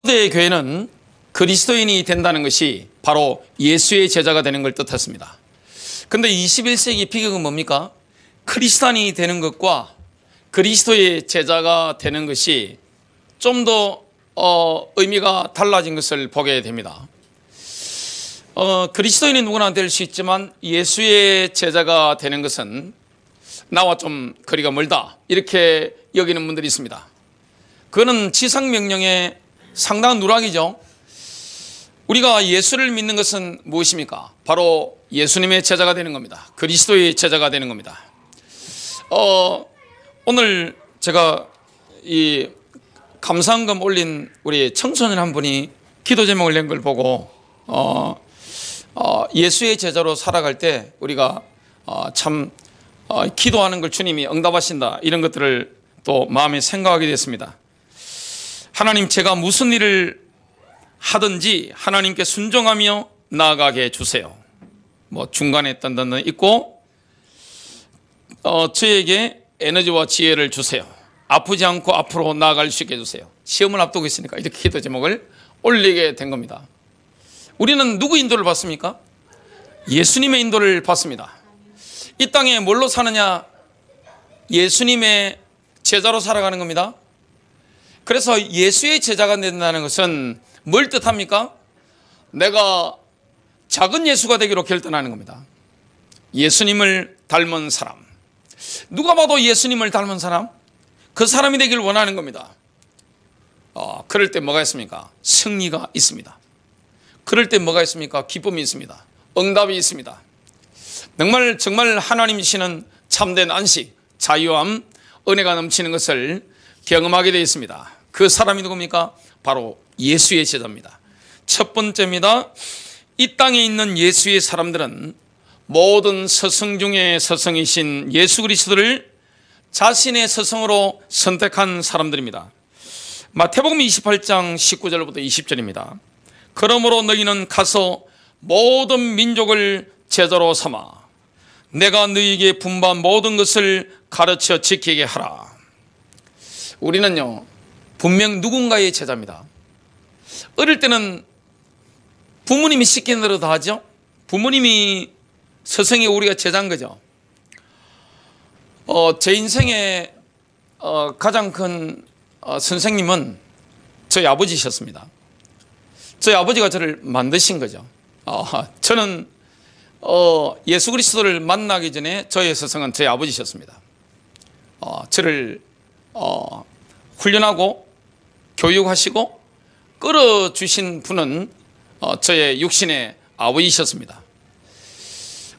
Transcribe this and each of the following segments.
초대 교회는 그리스도인이 된다는 것이 바로 예수의 제자가 되는 걸 뜻했습니다. 그런데 21세기 비극은 뭡니까? 크리스찬이 되는 것과 그리스도의 제자가 되는 것이 좀 더 의미가 달라진 것을 보게 됩니다. 그리스도인이 누구나 될 수 있지만 예수의 제자가 되는 것은 나와 좀 거리가 멀다, 이렇게 여기는 분들이 있습니다. 그거는 지상명령의 상당한 누락이죠. 우리가 예수를 믿는 것은 무엇입니까? 바로 예수님의 제자가 되는 겁니다. 그리스도의 제자가 되는 겁니다. 오늘 제가 이 감사헌금 올린 우리 청소년 한 분이 기도 제목을 낸 걸 보고 예수의 제자로 살아갈 때 우리가 참 기도하는 걸 주님이 응답하신다, 이런 것들을 또 마음에 생각하게 됐습니다. 하나님, 제가 무슨 일을 하든지 하나님께 순종하며 나아가게 해주세요. 뭐 중간에 딴 있고 저에게 에너지와 지혜를 주세요. 아프지 않고 앞으로 나아갈 수 있게 해주세요. 시험을 앞두고 있으니까 이렇게 기도 제목을 올리게 된 겁니다. 우리는 누구 인도를 받습니까? 예수님의 인도를 받습니다. 이 땅에 뭘로 사느냐? 예수님의 제자로 살아가는 겁니다. 그래서 예수의 제자가 된다는 것은 뭘 뜻합니까? 내가 작은 예수가 되기로 결단하는 겁니다. 예수님을 닮은 사람, 누가 봐도 예수님을 닮은 사람, 그 사람이 되길 원하는 겁니다. 그럴 때 뭐가 있습니까? 승리가 있습니다. 그럴 때 뭐가 있습니까? 기쁨이 있습니다. 응답이 있습니다. 정말 하나님이시는 참된 안식, 자유함, 은혜가 넘치는 것을 경험하게 되어 있습니다. 그 사람이 누굽니까? 바로 예수의 제자입니다. 첫 번째입니다. 이 땅에 있는 예수의 사람들은 모든 서성 중에 서성이신 예수 그리스도를 자신의 서성으로 선택한 사람들입니다. 마태복음 28장 19절부터 20절입니다. 그러므로 너희는 가서 모든 민족을 제자로 삼아 내가 너희에게 분부한 모든 것을 가르쳐 지키게 하라. 우리는요, 분명 누군가의 제자입니다. 어릴 때는 부모님이 시키는 대로 다 하죠. 부모님이 서성이 우리가 제자인 거죠. 제 인생의 가장 큰 선생님은 저희 아버지셨습니다. 저희 아버지가 저를 만드신 거죠. 저는 예수 그리스도를 만나기 전에 저의 스승은 저희 아버지셨습니다. 저를 훈련하고 교육하시고 끌어주신 분은 저의 육신의 아버지셨습니다.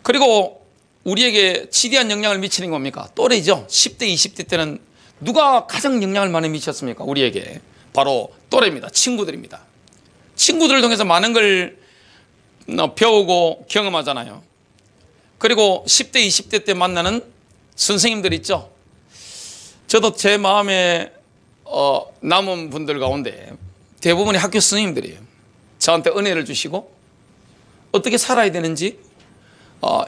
그리고 우리에게 지대한 영향을 미치는 겁니까? 또래죠. 10대, 20대 때는 누가 가장 영향을 많이 미쳤습니까? 우리에게. 바로 또래입니다. 친구들입니다. 친구들을 통해서 많은 걸 배우고 경험하잖아요. 그리고 10대, 20대 때 만나는 선생님들 있죠. 저도 제 마음에 남은 분들 가운데 대부분이 학교 선생님들이에요. 저한테 은혜를 주시고 어떻게 살아야 되는지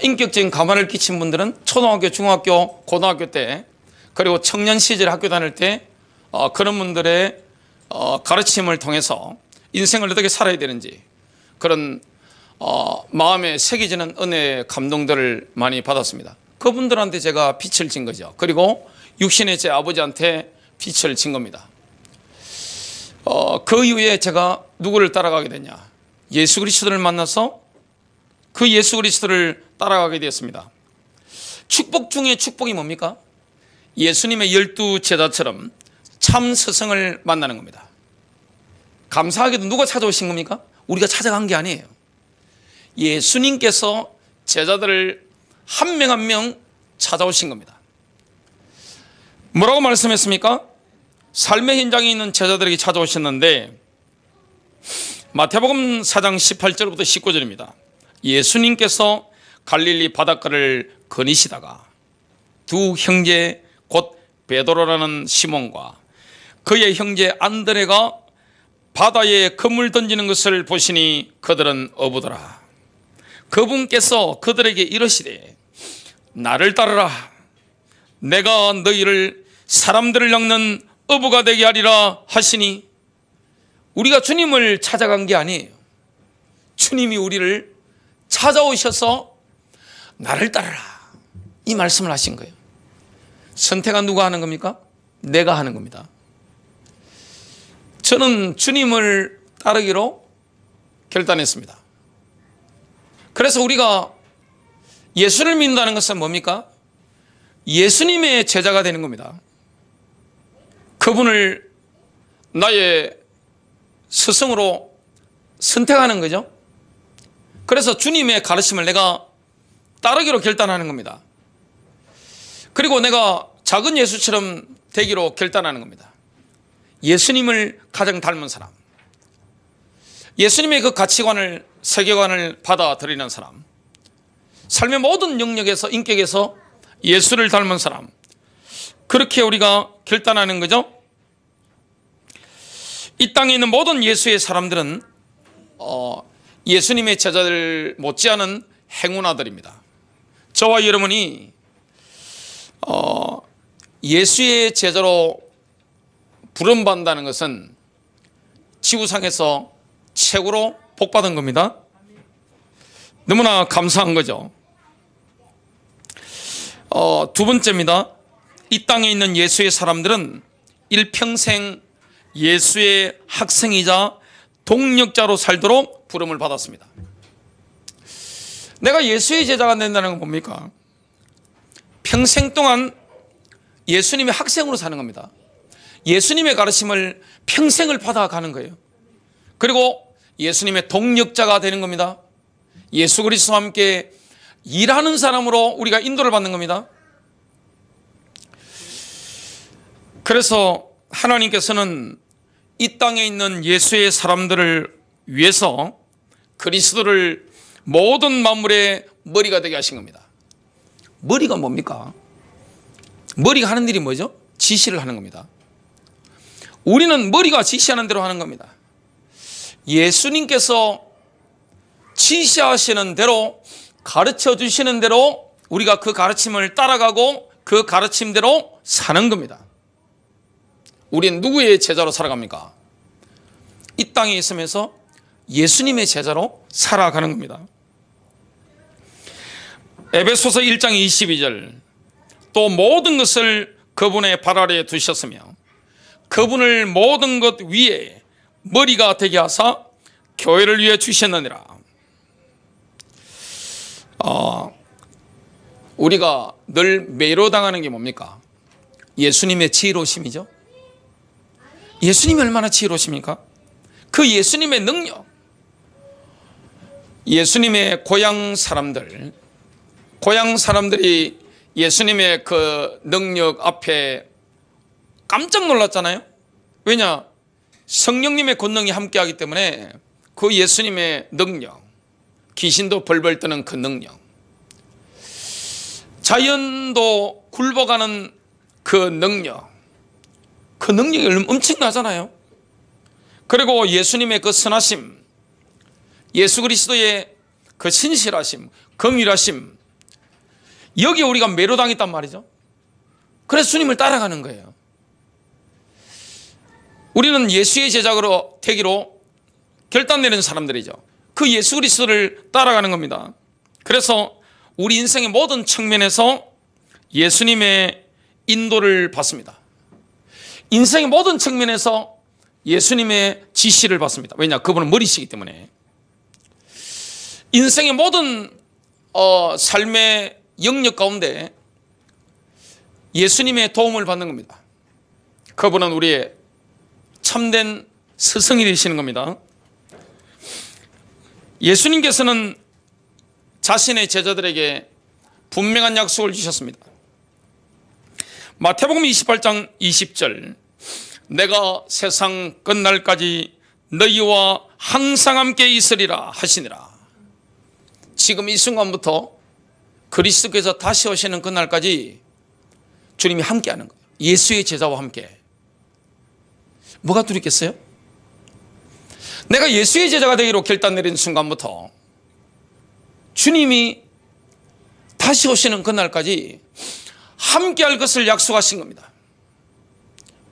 인격적인 감화를 끼친 분들은 초등학교, 중학교, 고등학교 때, 그리고 청년 시절 학교 다닐 때 그런 분들의 가르침을 통해서 인생을 어떻게 살아야 되는지 그런 마음에 새겨지는 은혜의 감동들을 많이 받았습니다. 그분들한테 제가 빛을 진 거죠. 그리고 육신의 제 아버지한테 빛을 진 겁니다. 그 이후에 제가 누구를 따라가게 됐냐? 예수 그리스도를 만나서 그 예수 그리스도를 따라가게 되었습니다. 축복 중에 축복이 뭡니까? 예수님의 12 제자처럼 참 스승을 만나는 겁니다. 감사하게도 누가 찾아오신 겁니까? 우리가 찾아간 게 아니에요. 예수님께서 제자들을 한 명 한 명 찾아오신 겁니다. 뭐라고 말씀했습니까? 삶의 현장에 있는 제자들에게 찾아오셨는데 마태복음 4장 18절부터 19절입니다. 예수님께서 갈릴리 바닷가를 거니시다가 두 형제 곧 베드로라는 시몬과 그의 형제 안드레가 바다에 그물 던지는 것을 보시니 그들은 어부더라. 그분께서 그들에게 이르시되 나를 따르라. 내가 너희를 사람들을 낚는 어부가 되게 하리라 하시니 우리가 주님을 찾아간 게 아니에요. 주님이 우리를 찾아오셔서 나를 따르라, 이 말씀을 하신 거예요. 선택은 누가 하는 겁니까? 내가 하는 겁니다. 저는 주님을 따르기로 결단했습니다. 그래서 우리가 예수를 믿는다는 것은 뭡니까? 예수님의 제자가 되는 겁니다. 그분을 나의 스승으로 선택하는 거죠. 그래서 주님의 가르침을 내가 따르기로 결단하는 겁니다. 그리고 내가 작은 예수처럼 되기로 결단하는 겁니다. 예수님을 가장 닮은 사람, 예수님의 그 가치관을, 세계관을 받아들이는 사람, 삶의 모든 영역에서, 인격에서 예수를 닮은 사람, 그렇게 우리가 결단하는 거죠. 이 땅에 있는 모든 예수의 사람들은 예수님의 제자들 못지않은 행운아들입니다. 저와 여러분이 예수의 제자로 부름받는다는 것은 지구상에서 최고로 복받은 겁니다. 너무나 감사한 거죠. 두 번째입니다. 이 땅에 있는 예수의 사람들은 일평생 예수의 학생이자 동력자로 살도록 부름을 받았습니다. 내가 예수의 제자가 된다는 건 뭡니까? 평생 동안 예수님의 학생으로 사는 겁니다. 예수님의 가르침을 평생을 받아가는 거예요. 그리고 예수님의 동력자가 되는 겁니다. 예수 그리스도와 함께 일하는 사람으로 우리가 인도를 받는 겁니다. 그래서 하나님께서는 이 땅에 있는 예수의 사람들을 위해서 그리스도를 모든 만물의 머리가 되게 하신 겁니다. 머리가 뭡니까? 머리가 하는 일이 뭐죠? 지시를 하는 겁니다. 우리는 머리가 지시하는 대로 하는 겁니다. 예수님께서 지시하시는 대로, 가르쳐 주시는 대로 우리가 그 가르침을 따라가고 그 가르침대로 사는 겁니다. 우리는 누구의 제자로 살아갑니까? 이 땅에 있으면서 예수님의 제자로 살아가는 겁니다. 에베소서 1장 22절, 또 모든 것을 그분의 발 아래에 두셨으며 그분을 모든 것 위에 머리가 되게 하사 교회를 위해 주셨느니라. 우리가 늘 매료당하는 게 뭡니까? 예수님의 지혜로우심이죠. 예수님이 얼마나 지혜로우십니까? 그 예수님의 능력, 예수님의 고향 사람들이 예수님의 그 능력 앞에 깜짝 놀랐잖아요. 왜냐? 성령님의 권능이 함께하기 때문에 그 예수님의 능력, 귀신도 벌벌 떠는 그 능력, 자연도 굴복하는 그 능력이 엄청나잖아요. 그리고 예수님의 그 선하심, 예수 그리스도의 그 신실하심, 긍휼하심, 여기에 우리가 매료당했단 말이죠. 그래서 주님을 따라가는 거예요. 우리는 예수의 제자로 되기로 결단내는 사람들이죠. 그 예수 그리스도를 따라가는 겁니다. 그래서 우리 인생의 모든 측면에서 예수님의 인도를 받습니다. 인생의 모든 측면에서 예수님의 지시를 받습니다. 왜냐? 그분은 머리시기 때문에. 인생의 모든 삶의 영역 가운데 예수님의 도움을 받는 겁니다. 그분은 우리의 참된 스승이 되시는 겁니다. 예수님께서는 자신의 제자들에게 분명한 약속을 주셨습니다. 마태복음 28장 20절, 내가 세상 끝날까지 너희와 항상 함께 있으리라 하시니라. 지금 이 순간부터 그리스도께서 다시 오시는 그날까지 주님이 함께하는 거예요. 예수의 제자와 함께. 뭐가 두렵겠어요? 내가 예수의 제자가 되기로 결단 내린 순간부터 주님이 다시 오시는 그날까지 함께할 것을 약속하신 겁니다.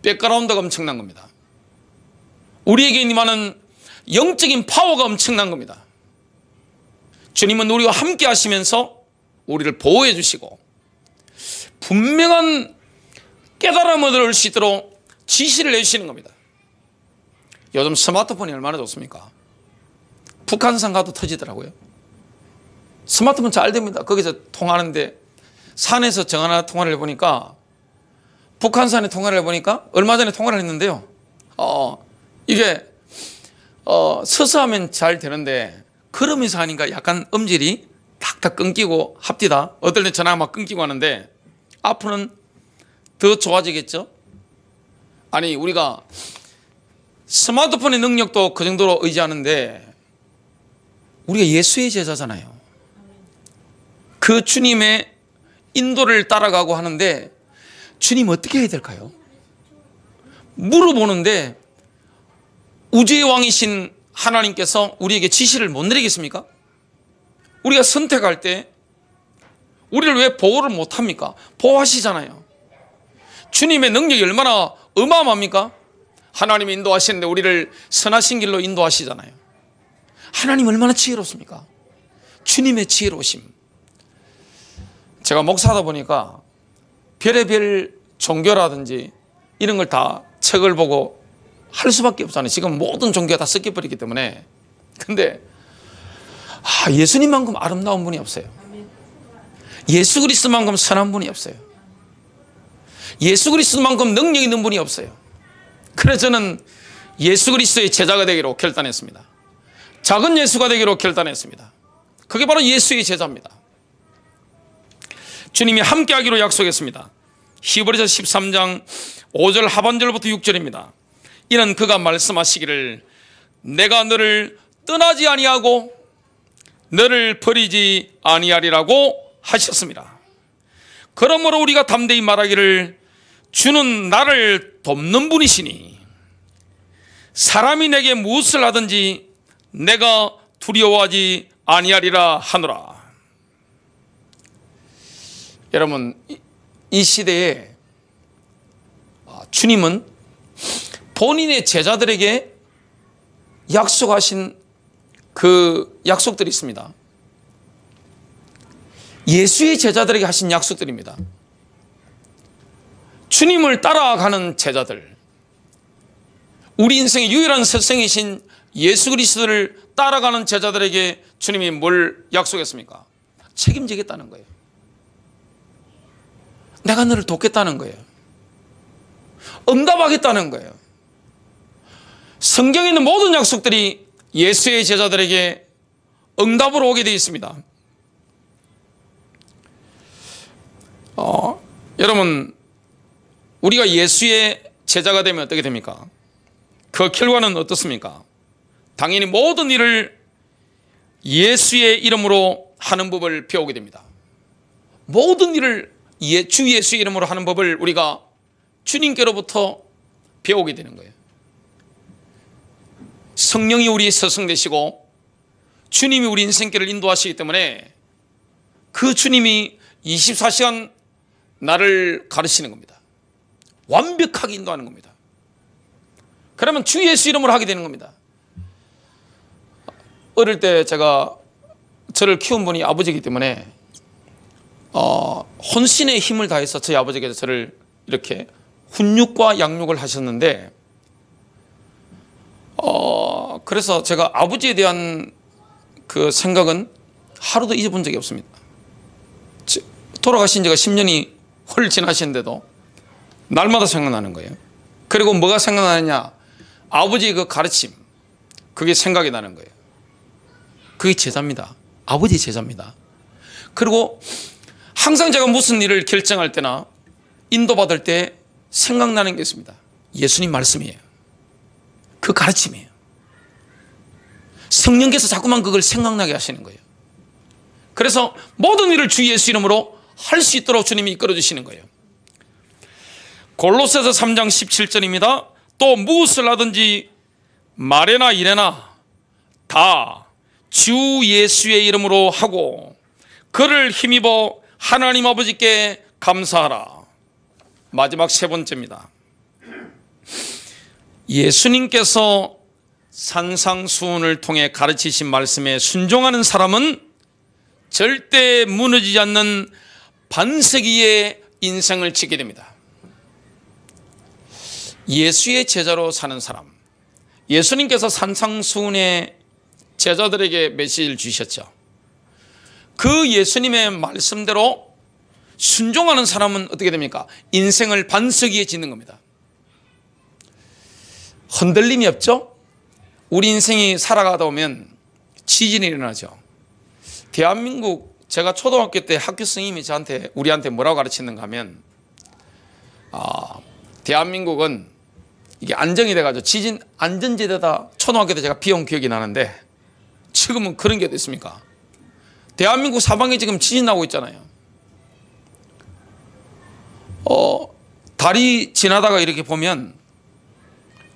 백그라운드가 엄청난 겁니다. 우리에게 임하는 영적인 파워가 엄청난 겁니다. 주님은 우리와 함께 하시면서 우리를 보호해 주시고 분명한 깨달음을 얻을 수 있도록 지시를 해주시는 겁니다. 요즘 스마트폰이 얼마나 좋습니까? 북한산 가도 터지더라고요. 스마트폰 잘 됩니다. 거기서 통화하는데 산에서 전화 통화를 해보니까 북한산에 통화를 해보니까 얼마 전에 통화를 했는데요. 이게 서서 하면 잘 되는데 걸으면서 하니까 약간 음질이 탁탁 끊기고 합디다. 어떨 때 전화가 막 끊기고 하는데 앞으로는 더 좋아지겠죠? 아니 우리가 스마트폰의 능력도 그 정도로 의지하는데 우리가 예수의 제자잖아요. 그 주님의 인도를 따라가고 하는데 주님 어떻게 해야 될까요? 물어보는데 우주의 왕이신 하나님께서 우리에게 지시를 못 내리겠습니까? 우리가 선택할 때 우리를 왜 보호를 못합니까? 보호하시잖아요. 주님의 능력이 얼마나 어마어마합니까? 하나님이 인도하시는데 우리를 선하신 길로 인도하시잖아요. 하나님 얼마나 지혜롭습니까? 주님의 지혜로우심. 제가 목사하다 보니까 별의별 종교라든지 이런 걸 다 책을 보고 할 수밖에 없잖아요. 지금 모든 종교가 다 섞여버리기 때문에. 근데 예수님만큼 아름다운 분이 없어요. 예수 그리스도만큼 선한 분이 없어요. 예수 그리스도만큼 능력 있는 분이 없어요. 그래서 저는 예수 그리스도의 제자가 되기로 결단했습니다. 작은 예수가 되기로 결단했습니다. 그게 바로 예수의 제자입니다. 주님이 함께하기로 약속했습니다. 히브리서 13장 5절 하반절부터 6절입니다. 이는 그가 말씀하시기를 내가 너를 떠나지 아니하고 너를 버리지 아니하리라고 하셨습니다. 그러므로 우리가 담대히 말하기를 주는 나를 돕는 분이시니 사람이 내게 무엇을 하든지 내가 두려워하지 아니하리라 하노라. 여러분, 이 시대에 주님은 본인의 제자들에게 약속하신 그 약속들이 있습니다. 예수의 제자들에게 하신 약속들입니다. 주님을 따라가는 제자들, 우리 인생의 유일한 스승이신 예수 그리스도를 따라가는 제자들에게 주님이 뭘 약속했습니까? 책임지겠다는 거예요. 내가 너를 돕겠다는 거예요. 응답하겠다는 거예요. 성경에 있는 모든 약속들이 예수의 제자들에게 응답으로 오게 되어 있습니다. 여러분, 우리가 예수의 제자가 되면 어떻게 됩니까? 그 결과는 어떻습니까? 당연히 모든 일을 예수의 이름으로 하는 법을 배우게 됩니다. 모든 일을 주 예수의 이름으로 하는 법을 우리가 주님께로부터 배우게 되는 거예요. 성령이 우리의 스승 되시고 주님이 우리 인생길을 인도하시기 때문에 그 주님이 24시간 나를 가르치는 겁니다. 완벽하게 인도하는 겁니다. 그러면 주 예수 이름으로 하게 되는 겁니다. 어릴 때 제가 저를 키운 분이 아버지이기 때문에 혼신의 힘을 다해서 저희 아버지께서 저를 이렇게 훈육과 양육을 하셨는데 그래서 제가 아버지에 대한 그 생각은 하루도 잊어본 적이 없습니다. 돌아가신 지가 10년이 헐 지나신데도 날마다 생각나는 거예요. 그리고 뭐가 생각나느냐? 아버지의 그 가르침, 그게 생각이 나는 거예요. 그게 제자입니다. 아버지 제자입니다. 그리고 항상 제가 무슨 일을 결정할 때나 인도받을 때 생각나는 게 있습니다. 예수님 말씀이에요. 그 가르침이에요. 성령께서 자꾸만 그걸 생각나게 하시는 거예요. 그래서 모든 일을 주 예수 이름으로 할 수 있도록 주님이 이끌어 주시는 거예요. 골로새서 3장 17절입니다. 또 무엇을 하든지 말에나 일에나 다 주 예수의 이름으로 하고 그를 힘입어 하나님 아버지께 감사하라. 마지막 세 번째입니다. 예수님께서 산상수훈을 통해 가르치신 말씀에 순종하는 사람은 절대 무너지지 않는 반세기의 인생을 지게 됩니다. 예수의 제자로 사는 사람, 예수님께서 산상수훈의 제자들에게 메시지를 주셨죠. 그 예수님의 말씀대로 순종하는 사람은 어떻게 됩니까? 인생을 반석이에 짓는 겁니다. 흔들림이 없죠? 우리 인생이 살아가다 보면 지진이 일어나죠. 대한민국, 제가 초등학교 때 학교 선생님이 우리한테 뭐라고 가르치는가 하면, 대한민국은 이게 안정이 돼가지고 지진 안전지대다, 초등학교 때 제가 비온 기억이 나는데, 지금은 그런 게 어디 있습니까? 대한민국 사방에 지금 지진 나고 있잖아요. 다리 지나다가 이렇게 보면,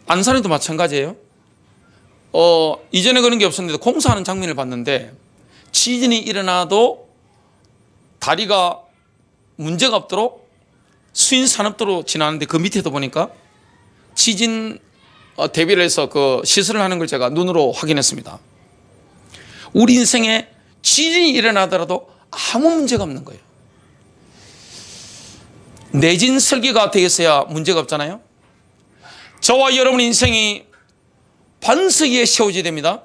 안산에도 마찬가지예요. 이전에 그런 게 없었는데 공사하는 장면을 봤는데, 지진이 일어나도 다리가 문제가 없도록 수인산업도로 지나는데, 그 밑에도 보니까 지진 대비를 해서 그 시설을 하는 걸 제가 눈으로 확인했습니다. 우리 인생에 지진이 일어나더라도 아무 문제가 없는 거예요. 내진 설계가 되어 있어야 문제가 없잖아요. 저와 여러분 인생이 반석위에 세워져야 됩니다.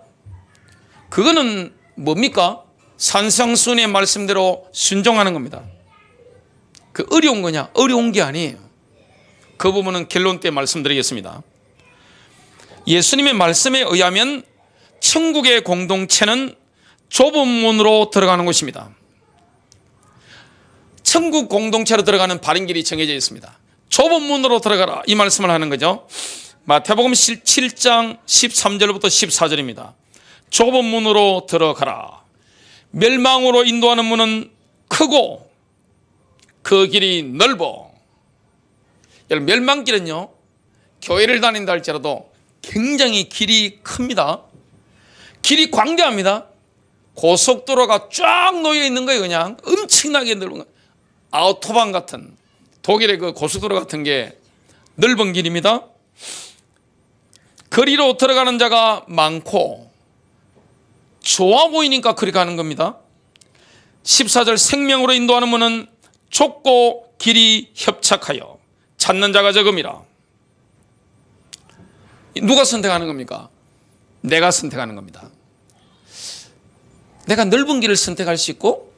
그거는 뭡니까? 산상수훈의 말씀대로 순종하는 겁니다. 그 어려운 거냐? 어려운 게 아니에요. 그 부분은 결론 때 말씀드리겠습니다. 예수님의 말씀에 의하면 천국의 공동체는 좁은 문으로 들어가는 곳입니다. 천국 공동체로 들어가는 바른 길이 정해져 있습니다. 좁은 문으로 들어가라, 이 말씀을 하는 거죠. 마태복음 7장 13절부터 14절입니다. 좁은 문으로 들어가라. 멸망으로 인도하는 문은 크고 그 길이 넓어. 여러분, 멸망길은요, 교회를 다닌다 할지라도 굉장히 길이 큽니다. 길이 광대합니다. 고속도로가 쫙 놓여 있는 거예요. 그냥 엄청나게 넓은 거예요. 아우토반 같은, 독일의 그 고속도로 같은 게 넓은 길입니다. 거리로 들어가는 자가 많고 좋아 보이니까 그리 가는 겁니다. 14절, 생명으로 인도하는 문은 좁고 길이 협착하여 찾는 자가 적음이라. 누가 선택하는 겁니까? 내가 선택하는 겁니다. 내가 넓은 길을 선택할 수 있고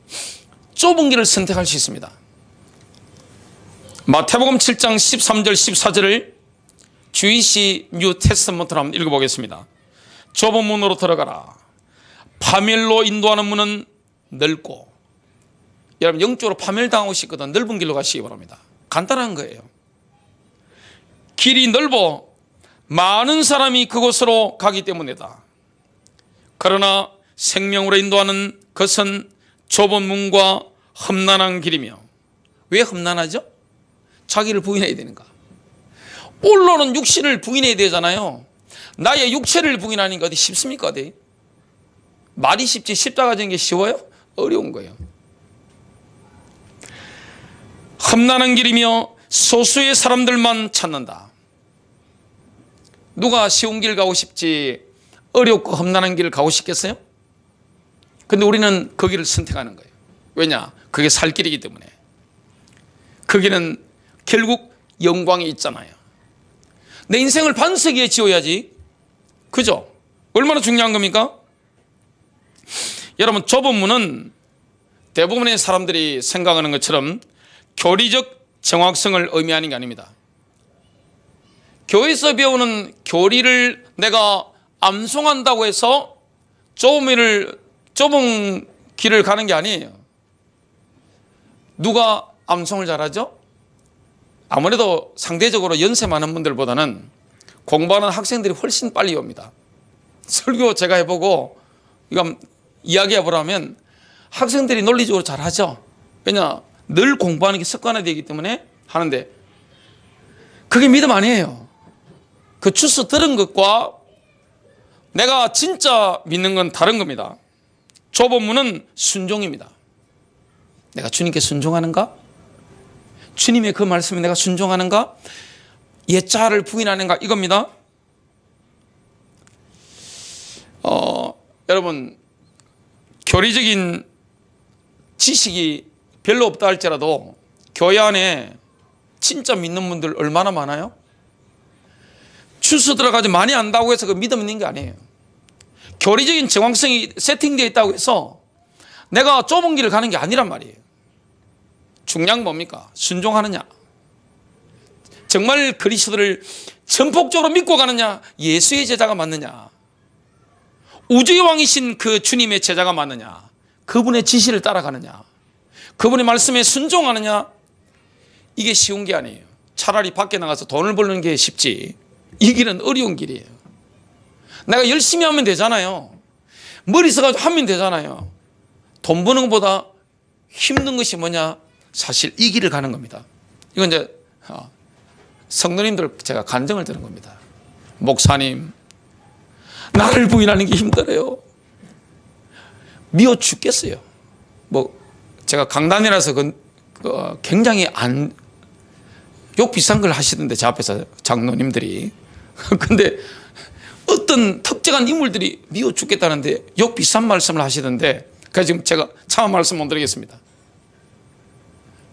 좁은 길을 선택할 수 있습니다. 마태복음 7장 13절 14절을 주이시 뉴 테스트먼트로 한번 읽어보겠습니다. 좁은 문으로 들어가라. 파멸로 인도하는 문은 넓고, 여러분 영적으로 파멸당하고 싶거든 넓은 길로 가시기 바랍니다. 간단한 거예요. 길이 넓어 많은 사람이 그곳으로 가기 때문이다. 그러나 생명으로 인도하는 것은 좁은 문과 험난한 길이며. 왜 험난하죠? 자기를 부인해야 되는가. 올로는 육신을 부인해야 되잖아요. 나의 육체를 부인하니까 어디 쉽습니까? 어디? 말이 쉽지 십자가 지는 게 쉬워요? 어려운 거예요. 험난한 길이며 소수의 사람들만 찾는다. 누가 쉬운 길 가고 싶지 어렵고 험난한 길을 가고 싶겠어요? 근데 우리는 그 길을 선택하는 거예요. 왜냐? 그게 살 길이기 때문에. 그 길은 결국 영광이 있잖아요. 내 인생을 반석위에 지어야지. 그죠? 얼마나 중요한 겁니까? 여러분, 좁은 문은 대부분의 사람들이 생각하는 것처럼 교리적 정확성을 의미하는 게 아닙니다. 교회에서 배우는 교리를 내가 암송한다고 해서 좁은 길을 가는 게 아니에요. 누가 암송을 잘하죠? 아무래도 상대적으로 연세 많은 분들보다는 공부하는 학생들이 훨씬 빨리 옵니다. 설교 제가 해보고 이거 이야기해 보라면 학생들이 논리적으로 잘하죠. 왜냐? 늘 공부하는 게 습관화되기 때문에 하는데, 그게 믿음 아니에요. 그 주스 들은 것과 내가 진짜 믿는 건 다른 겁니다. 좁은 문은 순종입니다. 내가 주님께 순종하는가? 주님의 그 말씀에 내가 순종하는가? 옛자를 부인하는가? 이겁니다. 여러분, 교리적인 지식이 별로 없다 할지라도 교회 안에 진짜 믿는 분들 얼마나 많아요? 주스 들어가지 많이 안다고 해서 그 믿음 있는 게 아니에요. 교리적인 정황성이 세팅되어 있다고 해서 내가 좁은 길을 가는 게 아니란 말이에요. 중요한 건 뭡니까? 순종하느냐, 정말 그리스도를 전폭적으로 믿고 가느냐, 예수의 제자가 맞느냐, 우주의 왕이신 그 주님의 제자가 맞느냐, 그분의 지시를 따라가느냐, 그분의 말씀에 순종하느냐. 이게 쉬운 게 아니에요. 차라리 밖에 나가서 돈을 벌는 게 쉽지, 이 길은 어려운 길이에요. 내가 열심히 하면 되잖아요. 머리 써가지고 하면 되잖아요. 돈 버는 것보다 힘든 것이 뭐냐? 사실 이 길을 가는 겁니다. 이건 이제 성도님들 제가 간증을 드는 겁니다. 목사님, 나를 부인하는 게 힘들어요. 미워 죽겠어요. 제가 강단이라서 굉장히 욕 비싼 걸 하시던데, 제 앞에서 장로님들이. 근데 어떤 특정한 인물들이 미워 죽겠다는데 욕 비싼 말씀을 하시던데, 그래서 지금 제가 차마 말씀 못 드리겠습니다.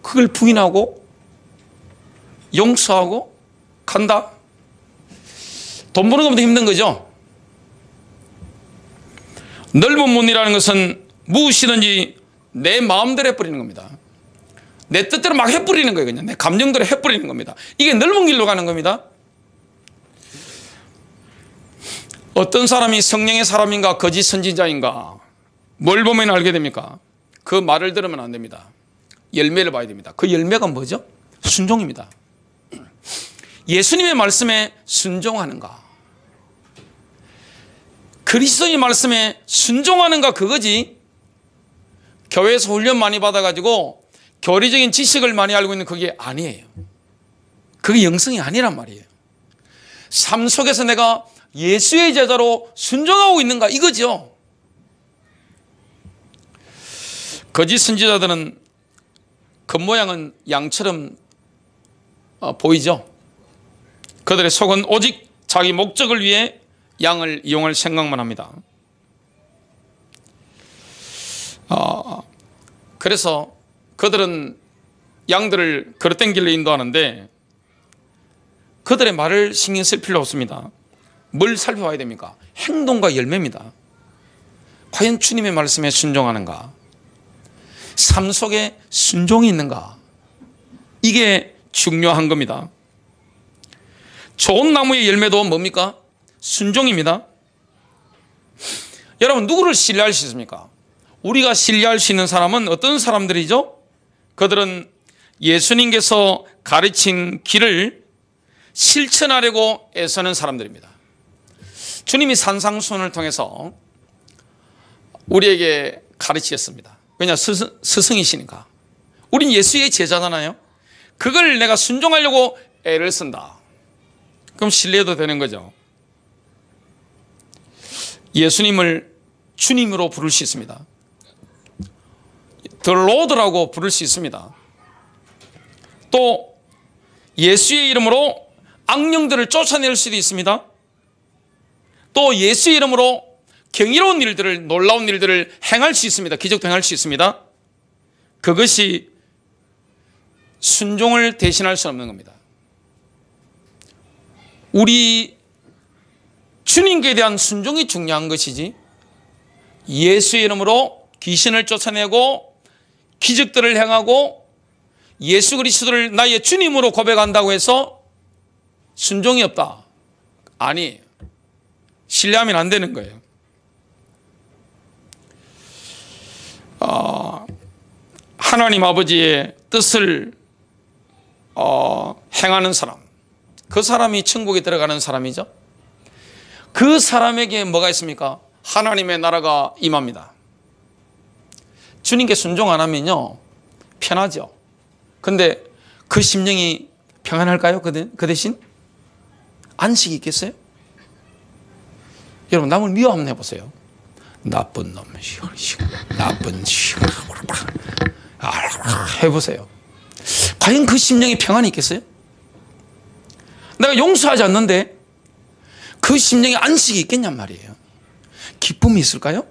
그걸 부인하고 용서하고 간다? 돈 버는 것보다 힘든 거죠. 넓은 문이라는 것은 무엇이든지 내 마음대로 해버리는 겁니다. 내 뜻대로 막 해버리는 거예요. 그냥 내 감정대로 해버리는 겁니다. 이게 넓은 길로 가는 겁니다. 어떤 사람이 성령의 사람인가 거짓 선지자인가 뭘 보면 알게 됩니까? 그 말을 들으면 안 됩니다. 열매를 봐야 됩니다. 그 열매가 뭐죠? 순종입니다. 예수님의 말씀에 순종하는가, 그리스도의 말씀에 순종하는가, 그거지. 교회에서 훈련 많이 받아가지고 교리적인 지식을 많이 알고 있는 그게 아니에요. 그게 영성이 아니란 말이에요. 삶 속에서 내가 예수의 제자로 순종하고 있는가, 이거죠. 거짓 선지자들은 겉모양은 양처럼 보이죠. 그들의 속은 오직 자기 목적을 위해 양을 이용할 생각만 합니다. 그래서 그들은 양들을 그릇된 길로 인도하는데 그들의 말을 신경 쓸 필요 없습니다. 뭘 살펴봐야 됩니까? 행동과 열매입니다. 과연 주님의 말씀에 순종하는가, 삶 속에 순종이 있는가, 이게 중요한 겁니다. 좋은 나무의 열매도 뭡니까? 순종입니다. 여러분, 누구를 신뢰할 수 있습니까? 우리가 신뢰할 수 있는 사람은 어떤 사람들이죠? 그들은 예수님께서 가르친 길을 실천하려고 애쓰는 사람들입니다. 주님이 산상수훈을 통해서 우리에게 가르치셨습니다. 왜냐? 스승이시니까. 우린 예수의 제자잖아요. 그걸 내가 순종하려고 애를 쓴다. 그럼 신뢰도 되는 거죠. 예수님을 주님으로 부를 수 있습니다. The Lord라고 부를 수 있습니다. 또 예수의 이름으로 악령들을 쫓아낼 수도 있습니다. 또 예수의 이름으로 경이로운 일들을, 놀라운 일들을 행할 수 있습니다. 기적도 행할 수 있습니다. 그것이 순종을 대신할 수 없는 겁니다. 우리 주님께 대한 순종이 중요한 것이지, 예수의 이름으로 귀신을 쫓아내고 기적들을 행하고 예수 그리스도를 나의 주님으로 고백한다고 해서 순종이 없다, 아니에요. 신뢰하면 안 되는 거예요. 하나님 아버지의 뜻을 행하는 사람, 그 사람이 천국에 들어가는 사람이죠. 그 사람에게 뭐가 있습니까? 하나님의 나라가 임합니다. 주님께 순종 안 하면요, 편하죠. 근데 그 심령이 평안할까요? 그 대신 안식이 있겠어요? 여러분, 남을 미워 한번 해보세요. 나쁜 놈, 나쁜 해보세요. 과연 그 심령이 평안이 있겠어요? 내가 용서하지 않는데 그 심령에 안식이 있겠냔 말이에요. 기쁨이 있을까요?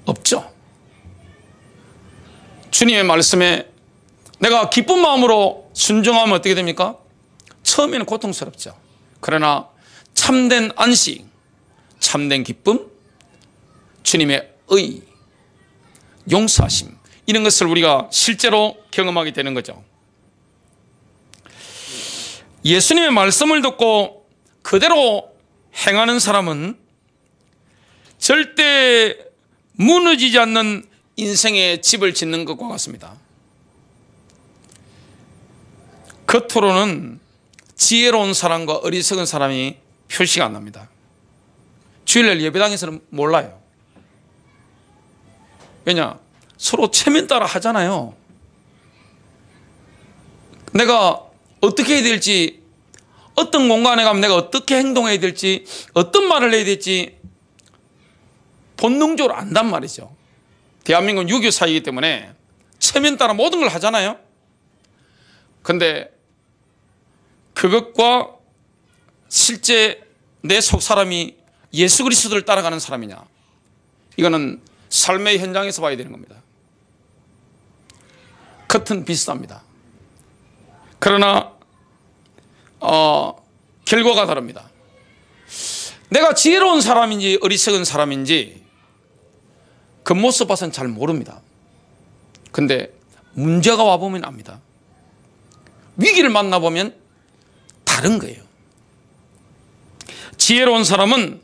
없죠. 주님의 말씀에 내가 기쁜 마음으로 순종하면 어떻게 됩니까? 처음에는 고통스럽죠. 그러나 참된 안식, 참된 기쁨, 주님의 의, 용서하심, 이런 것을 우리가 실제로 경험하게 되는 거죠. 예수님의 말씀을 듣고 그대로 행하는 사람은 절대 무너지지 않는 인생의 집을 짓는 것과 같습니다. 겉으로는 지혜로운 사람과 어리석은 사람이 표시가 안 납니다. 주일날 예배당에서는 몰라요. 왜냐? 서로 체면 따라 하잖아요. 내가 어떻게 해야 될지, 어떤 공간에 가면 내가 어떻게 행동해야 될지, 어떤 말을 해야 될지 본능적으로 안단 말이죠. 대한민국은 유교 사회이기 때문에 체면 따라 모든 걸 하잖아요. 근데 그것과 실제 내 속 사람이 예수 그리스도를 따라가는 사람이냐, 이거는 삶의 현장에서 봐야 되는 겁니다. 겉은 비슷합니다. 그러나 결과가 다릅니다. 내가 지혜로운 사람인지 어리석은 사람인지 겉모습 봐서는 잘 모릅니다. 근데 문제가 와보면 압니다. 위기를 만나보면 다른 거예요. 지혜로운 사람은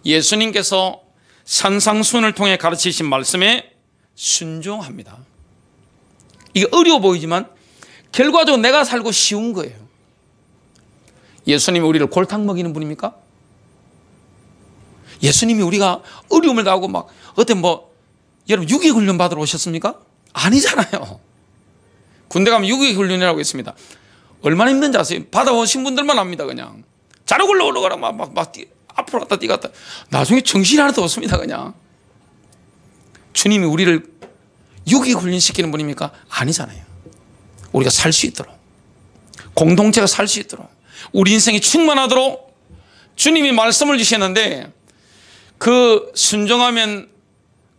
예수님께서 산상수훈을 통해 가르치신 말씀에 순종합니다. 이게 어려워 보이지만 결과적으로 내가 살고 쉬운 거예요. 예수님이 우리를 골탕 먹이는 분입니까? 예수님이 우리가 어려움을 당하고 막 어때 여러분 유기훈련 받으러 오셨습니까? 아니잖아요. 군대 가면 유기훈련이라고 있습니다. 얼마나 힘든지 아세요? 받아오신 분들만 압니다. 그냥 자르고 올라가라 막 앞으로 갔다 뛰갔다, 나중에 정신이 하나도 없습니다. 그냥 주님이 우리를 유기훈련 시키는 분입니까? 아니잖아요. 우리가 살 수 있도록, 공동체가 살 수 있도록, 우리 인생이 충만하도록 주님이 말씀을 주셨는데 그 순종하면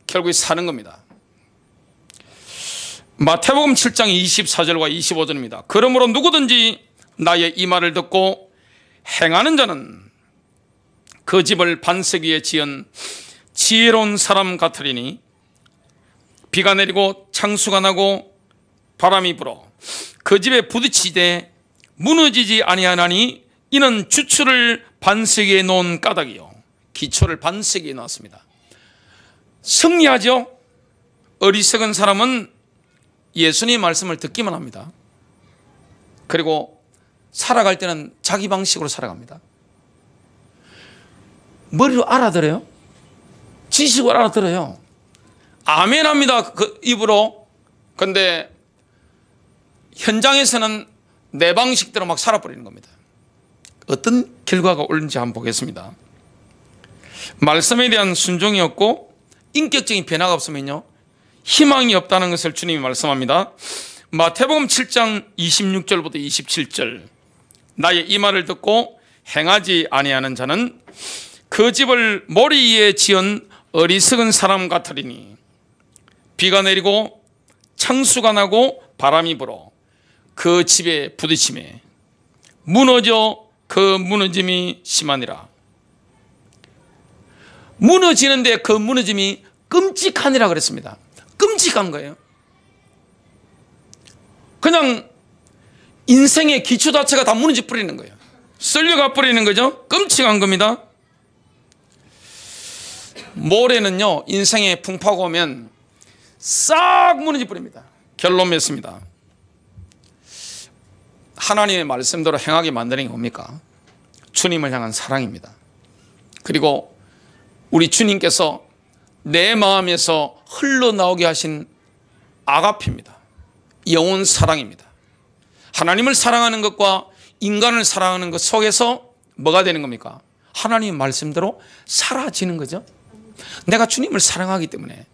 결국에 사는 겁니다. 마태복음 7장 24절과 25절입니다. 그러므로 누구든지 나의 이 말을 듣고 행하는 자는 그 집을 반석 위에 지은 지혜로운 사람 같으리니 비가 내리고 창수가 나고 바람이 불어 그 집에 부딪히되 무너지지 아니하나니 이는 주추를 반석 위에 놓은 까닭이요, 기초를 반석 위에 놓았습니다. 승리하죠. 어리석은 사람은 예수님의 말씀을 듣기만 합니다. 그리고 살아갈 때는 자기 방식으로 살아갑니다. 머리로 알아들어요. 지식으로 알아들어요. 아멘 합니다. 그 입으로. 근데 현장에서는 내 방식대로 막 살아버리는 겁니다. 어떤 결과가 오는지 한번 보겠습니다. 말씀에 대한 순종이 없고 인격적인 변화가 없으면요, 희망이 없다는 것을 주님이 말씀합니다. 마태복음 7장 26절부터 27절. 나의 이 말을 듣고 행하지 아니하는 자는 그 집을 모리 위에 지은 어리석은 사람 같으리니 비가 내리고 창수가 나고 바람이 불어 그 집에 부딪히매 무너져 그 무너짐이 심하니라. 무너지는데 그 무너짐이 끔찍하니라 그랬습니다. 끔찍한 거예요. 그냥 인생의 기초 자체가 다 무너져 버리는 거예요. 썰려가 버리는 거죠. 끔찍한 겁니다. 모래는요, 인생에 풍파가 오면 싹 무너져 버립니다. 결론 맺습니다. 하나님의 말씀대로 행하게 만드는 게 뭡니까? 주님을 향한 사랑입니다. 그리고 우리 주님께서 내 마음에서 흘러나오게 하신 아가페입니다. 영혼 사랑입니다. 하나님을 사랑하는 것과 인간을 사랑하는 것 속에서 뭐가 되는 겁니까? 하나님의 말씀대로 사라지는 거죠. 내가 주님을 사랑하기 때문에.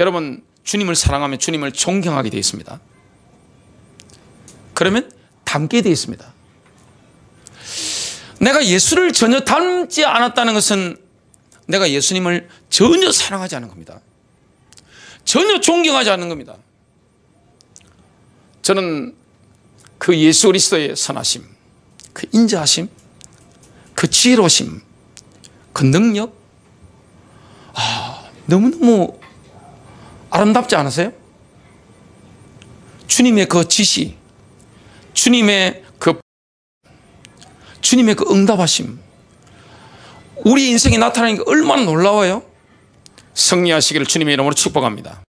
여러분, 주님을 사랑하면 주님을 존경하게 되어 있습니다. 그러면 닮게 되어 있습니다. 내가 예수를 전혀 닮지 않았다는 것은 내가 예수님을 전혀 사랑하지 않은 겁니다. 전혀 존경하지 않는 겁니다. 저는 그 예수 그리스도의 선하심, 그 인자하심, 그 지혜로우심, 그 능력, 너무너무 아름답지 않으세요? 주님의 그 지시, 주님의 그 응답하심, 우리 인생에 나타나는 게 얼마나 놀라워요? 승리하시기를 주님의 이름으로 축복합니다.